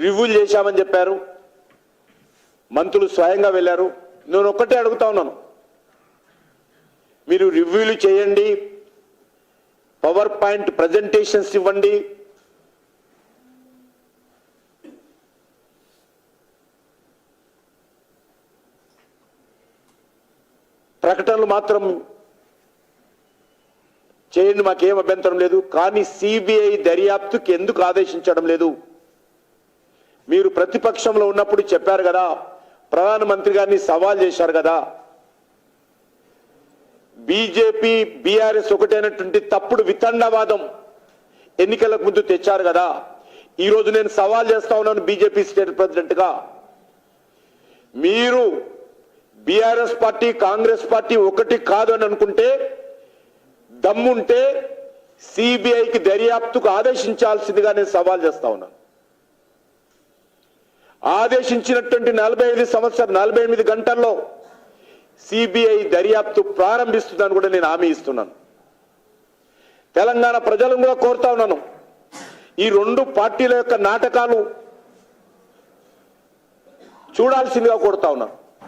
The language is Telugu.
రివ్యూలు చేశామని చెప్పారు, మంత్రులు స్వయంగా వెళ్ళారు. నేను ఒక్కటే అడుగుతా ఉన్నాను, మీరు రివ్యూలు చేయండి, పవర్ పాయింట్ ప్రజెంటేషన్స్ ఇవ్వండి, ప్రకటనలు మాత్రం చేయండి, మాకేం అభ్యంతరం లేదు. కానీ సిబిఐ దర్యాప్తుకి ఎందుకు ఆదేశించడం లేదు? మీరు ప్రతిపక్షంలో ఉన్నప్పుడు చెప్పారు కదా, ప్రధానమంత్రి గారిని సవాల్ చేశారు కదా, బీజేపీ బీఆర్ఎస్ ఒకటైనటువంటి తప్పుడు వితండవాదం ఎన్నికలకు ముందు తెచ్చారు కదా. ఈరోజు నేను సవాల్ చేస్తా ఉన్నాను బీజేపీ స్టేట్ ప్రెసిడెంట్ గా, మీరు బీఆర్ఎస్ పార్టీ కాంగ్రెస్ పార్టీ ఒకటి కాదు అని అనుకుంటే, దమ్ముంటే సిబిఐకి దర్యాప్తుకు ఆదేశించాల్సిందిగా నేను సవాల్ చేస్తా ఉన్నాను. ఆదేశించినటువంటి 48 గంటల్లో సిబిఐ దర్యాప్తు ప్రారంభిస్తుందని కూడా నేను హామీ ఇస్తున్నాను. తెలంగాణ ప్రజలను కూడా కోరుతా ఉన్నాను, ఈ రెండు పార్టీల యొక్క నాటకాలు చూడాల్సిందిగా కోరుతా ఉన్నాను.